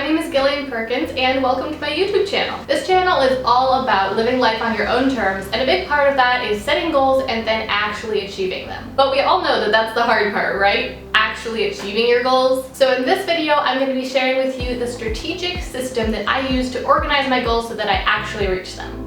name is Gillian Perkins and welcome to my YouTube channel. This channel is all about living life on your own terms, and a big part of that is setting goals and then actually achieving them. But we all know that that's the hard part, right? Actually achieving your goals. So in this video, I'm going to be sharing with you the strategic system that I use to organize my goals so that I actually reach them.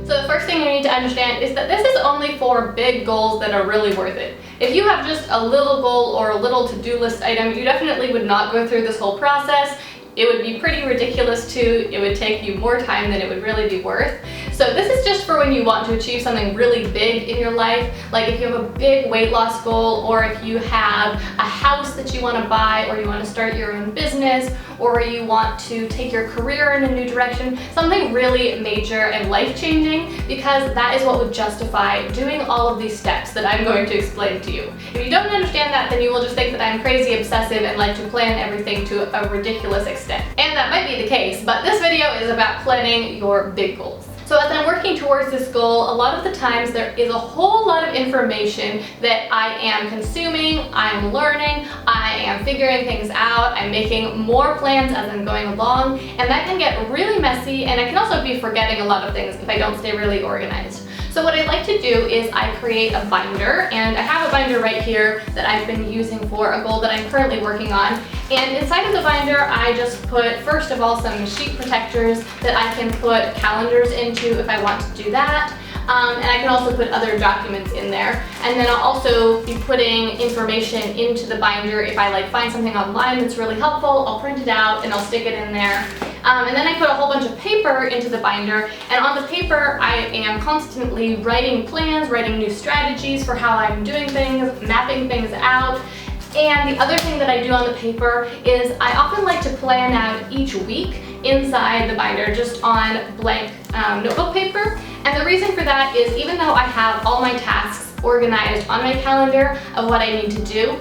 So the first thing you need to understand is that this is only for big goals that are really worth it. If you have just a little goal or a little to-do list item, you definitely would not go through this whole process. It would be pretty ridiculous too. It would take you more time than it would really be worth. So this is just for when you want to achieve something really big in your life, like if you have a big weight loss goal, or if you have a house that you want to buy, or you want to start your own business, or you want to take your career in a new direction, something really major and life-changing, because that is what would justify doing all of these steps that I'm going to explain to you. If you don't understand that, then you will just think that I'm crazy obsessive and like to plan everything to a ridiculous extent. And that might be the case, but this video is about planning your big goals. So as I'm working towards this goal, a lot of the times there is a whole lot of information that I am consuming, I'm learning, I am figuring things out, I'm making more plans as I'm going along, and that can get really messy, and I can also be forgetting a lot of things if I don't stay really organized. So what I like to do is I create a binder, and I have a binder right here that I've been using for a goal that I'm currently working on. And inside of the binder, I just put, first of all, some sheet protectors that I can put calendars into if I want to do that. And I can also put other documents in there. And then I'll also be putting information into the binder. If I find something online that's really helpful, I'll print it out and I'll stick it in there. And then I put a whole bunch of paper into the binder, and on the paper I am constantly writing plans, writing new strategies for how I'm doing things, mapping things out. And the other thing that I do on the paper is I often like to plan out each week inside the binder just on blank notebook paper. And the reason for that is, even though I have all my tasks organized on my calendar of what I need to do,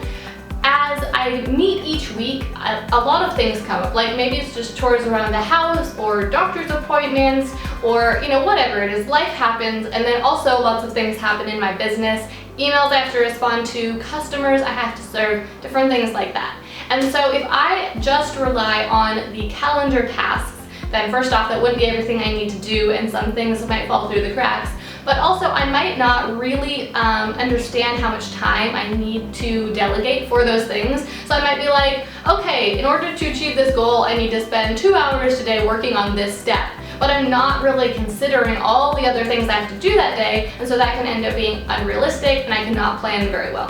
as I meet each week, a lot of things come up. Like maybe it's just chores around the house, or doctor's appointments, or whatever it is. Life happens, and then also lots of things happen in my business. Emails I have to respond to, customers I have to serve, different things like that. And so if I just rely on the calendar tasks, then first off, that wouldn't be everything I need to do, and some things might fall through the cracks. But also I might not really understand how much time I need to delegate for those things. So I might be like, okay, in order to achieve this goal, I need to spend 2 hours today working on this step. But I'm not really considering all the other things I have to do that day, and so that can end up being unrealistic, and I cannot plan very well.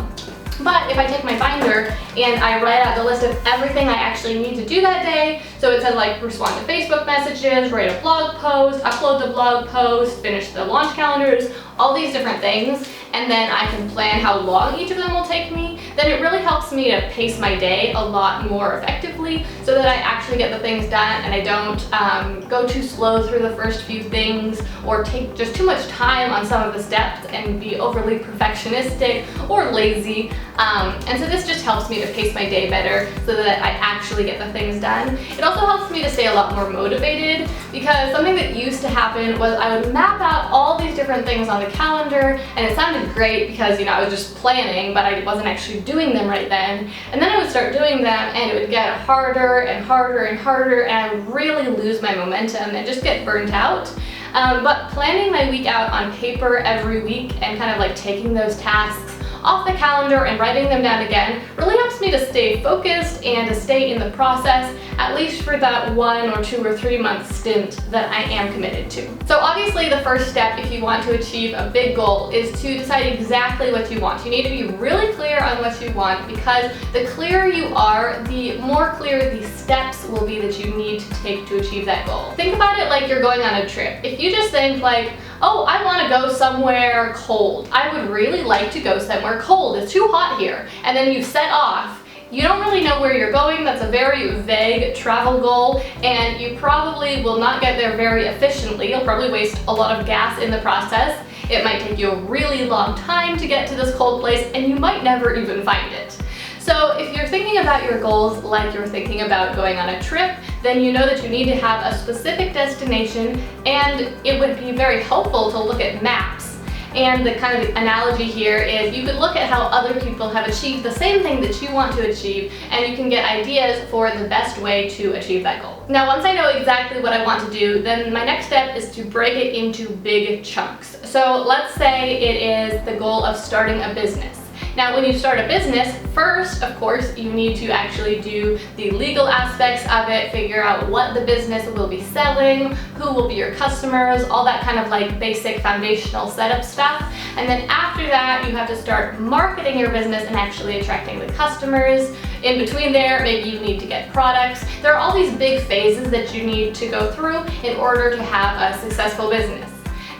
But if I take my binder and I write out the list of everything I actually need to do that day, so it says like respond to Facebook messages, write a blog post, upload the blog post, finish the launch calendars, all these different things, and then I can plan how long each of them will take me, then it really helps me to pace my day a lot more effectively so that I actually get the things done and I don't go too slow through the first few things, or take just too much time on some of the steps and be overly perfectionistic or lazy. And so this just helps me to pace my day better so that I actually get the things done. It also helps me to stay a lot more motivated, because something that used to happen was I would map out all these different things on the calendar, and it sounded great because I was just planning, but I wasn't actually doing them right then. And then I would start doing them and it would get harder and harder and harder, and I would really lose my momentum and just get burnt out. But planning my week out on paper every week and kind of taking those tasks off the calendar and writing them down again really helps me to stay focused and to stay in the process, at least for that 1 or 2 or 3 month stint that I am committed to. So obviously the first step if you want to achieve a big goal is to decide exactly what you want. You need to be really clear on what you want, because the clearer you are, the more clear the steps will be that you need to take to achieve that goal. Think about it like you're going on a trip. If you just think oh, I want to go somewhere cold. I would really like to go somewhere cold. It's too hot here. And then you set off. You don't really know where you're going. That's a very vague travel goal, and you probably will not get there very efficiently. You'll probably waste a lot of gas in the process. It might take you a really long time to get to this cold place, and you might never even find it. So if you're thinking about your goals like you're thinking about going on a trip, then you know that you need to have a specific destination, and it would be very helpful to look at maps And the kind of analogy here is you could look at how other people have achieved the same thing that you want to achieve, and you can get ideas for the best way to achieve that goal. Now, once I know exactly what I want to do, then my next step is to break it into big chunks. So let's say it is the goal of starting a business. Now, when you start a business, first, of course, you need to actually do the legal aspects of it, figure out what the business will be selling, who will be your customers, all that kind of like basic foundational setup stuff. And then after that, you have to start marketing your business and actually attracting the customers. In between there, maybe you need to get products. There are all these big phases that you need to go through in order to have a successful business.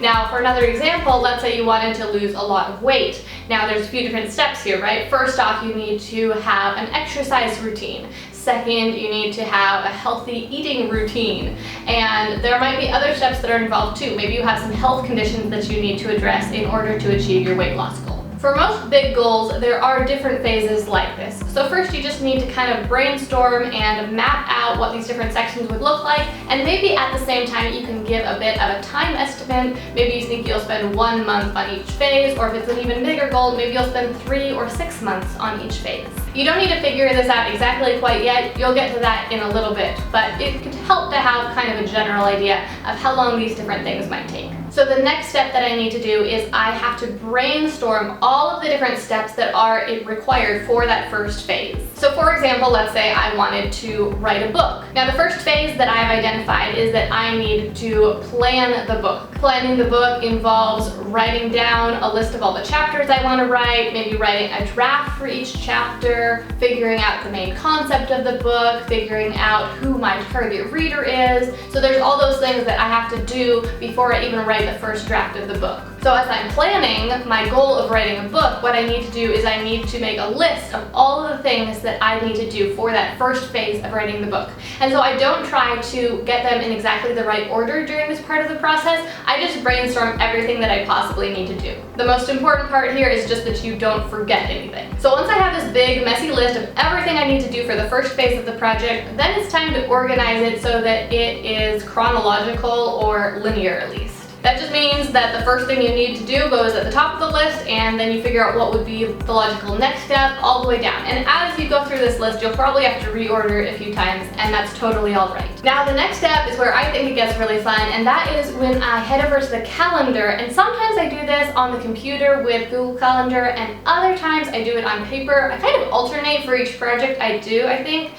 Now, for another example, let's say you wanted to lose a lot of weight. Now, there's a few different steps here, right? First off, you need to have an exercise routine. Second, you need to have a healthy eating routine. And there might be other steps that are involved too. Maybe you have some health conditions that you need to address in order to achieve your weight loss goal. For most big goals, there are different phases like this. So first, you just need to kind of brainstorm and map out what these different sections would look like, and maybe at the same time you can give a bit of a time estimate. Maybe you think you'll spend 1 month on each phase, or if it's an even bigger goal, maybe you'll spend 3 or 6 months on each phase. You don't need to figure this out exactly quite yet. You'll get to that in a little bit, but it could help to have kind of a general idea of how long these different things might take. So the next step that I need to do is I have to brainstorm all of the different steps that are required for that first phase. So for example, let's say I wanted to write a book. Now, the first phase that I've identified is that I need to plan the book. Planning the book involves writing down a list of all the chapters I want to write, maybe writing a draft for each chapter, figuring out the main concept of the book, figuring out who my target reader is. So there's all those things that I have to do before I even write the first draft of the book. So as I'm planning my goal of writing a book, what I need to do is I need to make a list of all of the things that I need to do for that first phase of writing the book. And so I don't try to get them in exactly the right order during this part of the process. I just brainstorm everything that I possibly need to do. The most important part here is just that you don't forget anything. So once I have this big, messy list of everything I need to do for the first phase of the project, then it's time to organize it so that it is chronological or linear at least. That just means that the first thing you need to do goes at the top of the list, and then you figure out what would be the logical next step all the way down. And as you go through this list, you'll probably have to reorder it a few times, and that's totally all right. Now, the next step is where I think it gets really fun, and that is when I head over to the calendar. And sometimes I do this on the computer with Google Calendar, and other times I do it on paper. I kind of alternate for each project I do, I think.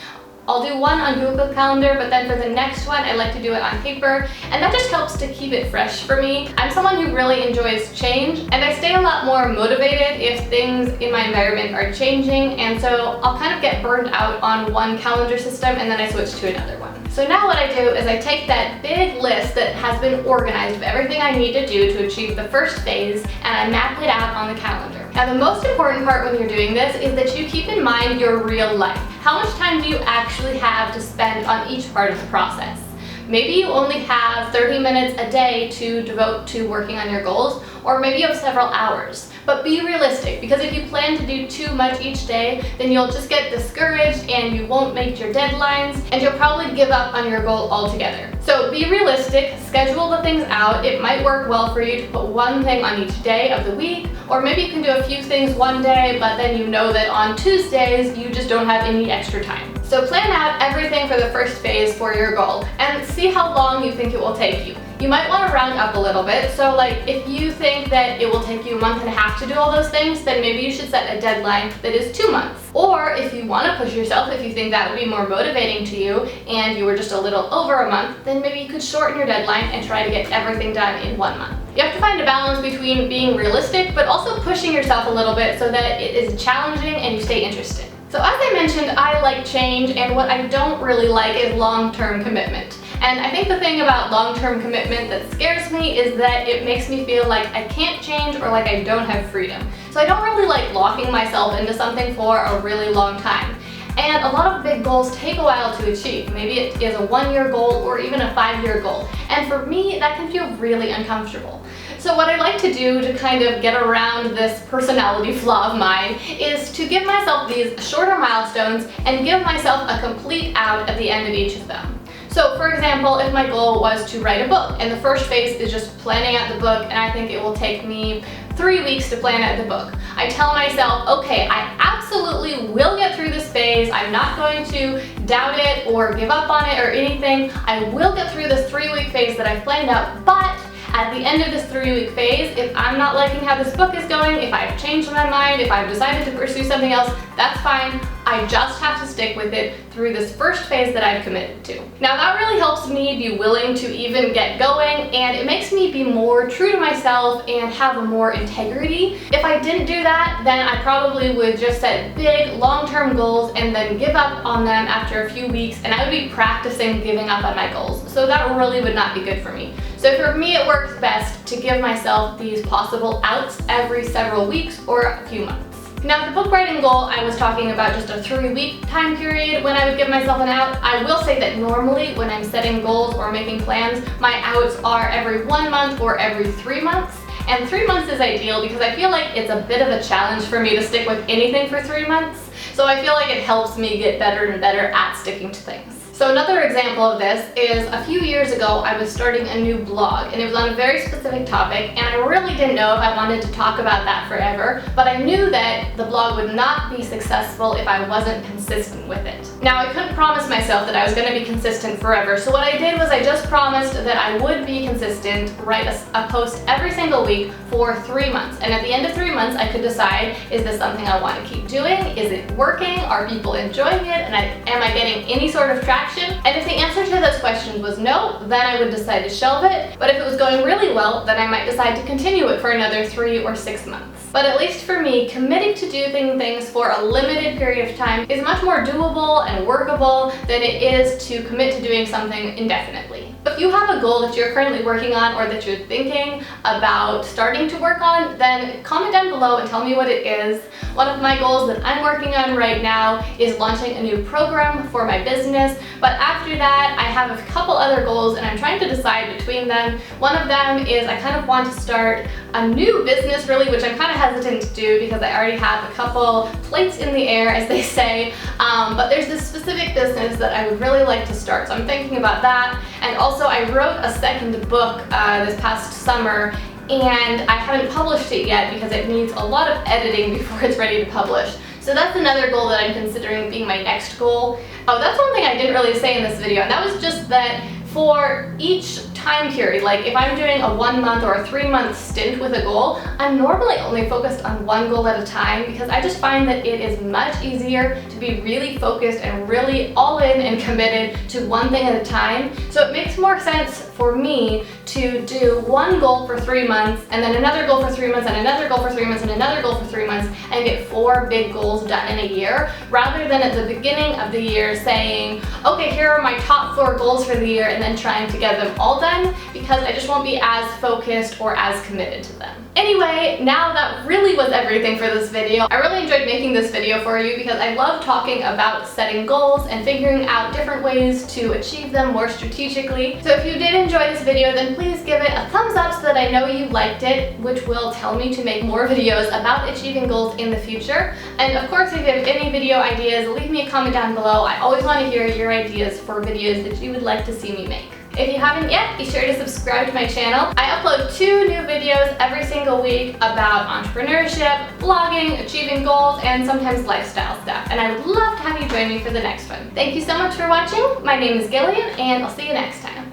I'll do one on Google Calendar, but then for the next one, I like to do it on paper, and that just helps to keep it fresh for me. I'm someone who really enjoys change, and I stay a lot more motivated if things in my environment are changing, and so I'll kind of get burned out on one calendar system, and then I switch to another one. So now what I do is I take that big list that has been organized of everything I need to do to achieve the first phase, and I map it out on the calendar. Now, the most important part when you're doing this is that you keep in mind your real life. How much time do you actually have to spend on each part of the process? Maybe you only have 30 minutes a day to devote to working on your goals, or maybe you have several hours. But be realistic, because if you plan to do too much each day, then you'll just get discouraged and you won't make your deadlines, and you'll probably give up on your goal altogether. So be realistic, schedule the things out. It might work well for you to put one thing on each day of the week, or maybe you can do a few things one day, but then you know that on Tuesdays you just don't have any extra time. So plan out everything for the first phase for your goal and see how long you think it will take you. You might want to round up a little bit, so like if you think that it will take you a month and a half to do all those things, then maybe you should set a deadline that is 2 months. Or if you want to push yourself, if you think that would be more motivating to you and you were just a little over a month, then maybe you could shorten your deadline and try to get everything done in 1 month. You have to find a balance between being realistic but also pushing yourself a little bit so that it is challenging and you stay interested. So as I mentioned, I like change, and what I don't really like is long-term commitment. And I think the thing about long-term commitment that scares me is that it makes me feel like I can't change or like I don't have freedom. So I don't really like locking myself into something for a really long time. And a lot of big goals take a while to achieve. Maybe it is a 1-year goal or even a 5-year goal. And for me, that can feel really uncomfortable. So what I like to do to kind of get around this personality flaw of mine is to give myself these shorter milestones and give myself a complete out at the end of each of them. So for example, if my goal was to write a book and the first phase is just planning out the book, and I think it will take me 3 weeks to plan out the book. I tell myself, okay, I absolutely will get through this phase. I'm not going to doubt it or give up on it or anything. I will get through this 3-week phase that I've planned out, but at the end of this 3-week phase, if I'm not liking how this book is going, if I've changed my mind, if I've decided to pursue something else, that's fine. I just have to stick with it through this first phase that I've committed to. Now that really helps me be willing to even get going, and it makes me be more true to myself and have more integrity. If I didn't do that, then I probably would just set big long-term goals and then give up on them after a few weeks, and I would be practicing giving up on my goals. So that really would not be good for me. So for me, it works best to give myself these possible outs every several weeks or a few months. Now, the book writing goal, I was talking about just a 3-week time period when I would give myself an out. I will say that normally when I'm setting goals or making plans, my outs are every 1 month or every 3 months. And 3 months is ideal because I feel like it's a bit of a challenge for me to stick with anything for 3 months. So I feel like it helps me get better and better at sticking to things. So another example of this is a few years ago I was starting a new blog, and it was on a very specific topic, and I really didn't know if I wanted to talk about that forever, but I knew that the blog would not be successful if I wasn't consistent with it. Now, I couldn't promise myself that I was going to be consistent forever, so what I did was I just promised that I would be consistent, write a post every single week for 3 months, and at the end of 3 months I could decide, is this something I want to keep doing? Is it working? Are people enjoying it? And am I getting any sort of traction? And if the answer to those questions was no, then I would decide to shelve it. But if it was going really well, then I might decide to continue it for another 3 or 6 months. But at least for me, committing to doing things for a limited period of time is much more doable and workable than it is to commit to doing something indefinitely. If you have a goal that you're currently working on or that you're thinking about starting to work on, then comment down below and tell me what it is. One of my goals that I'm working on right now is launching a new program for my business, but after that I have a couple other goals and I'm trying to decide between them. One of them is I kind of want to start a new business really, which I'm kind of hesitant to do because I already have a couple plates in the air, as they say, but there's this specific business that I would really like to start, so I'm thinking about that. And also I wrote a second book this past summer, and I haven't published it yet because it needs a lot of editing before it's ready to publish. So that's another goal that I'm considering being my next goal. Oh, that's one thing I didn't really say in this video, and that was just that for each time period, like if I'm doing a 1 month or a 3-month stint with a goal, I'm normally only focused on one goal at a time because I just find that it is much easier to be really focused and really all in and committed to one thing at a time. So it makes more sense for me to do one goal for 3 months and then another goal for 3 months and another goal for 3 months and another goal for 3 months and get 4 big goals done in a year, rather than at the beginning of the year saying, okay, here are my top 4 goals for the year, and then trying to get them all done, because I just won't be as focused or as committed to them. Anyway, now that really was everything for this video. I really enjoyed making this video for you because I love talking about setting goals and figuring out different ways to achieve them more strategically. So if you did enjoy this video, then please give it a thumbs up so that I know you liked it, which will tell me to make more videos about achieving goals in the future. And of course, if you have any video ideas, leave me a comment down below. I always want to hear your ideas for videos that you would like to see me make. If you haven't yet, be sure to subscribe to my channel. I upload 2 new videos every single week about entrepreneurship, blogging, achieving goals, and sometimes lifestyle stuff. And I would love to have you join me for the next one. Thank you so much for watching. My name is Gillian, and I'll see you next time.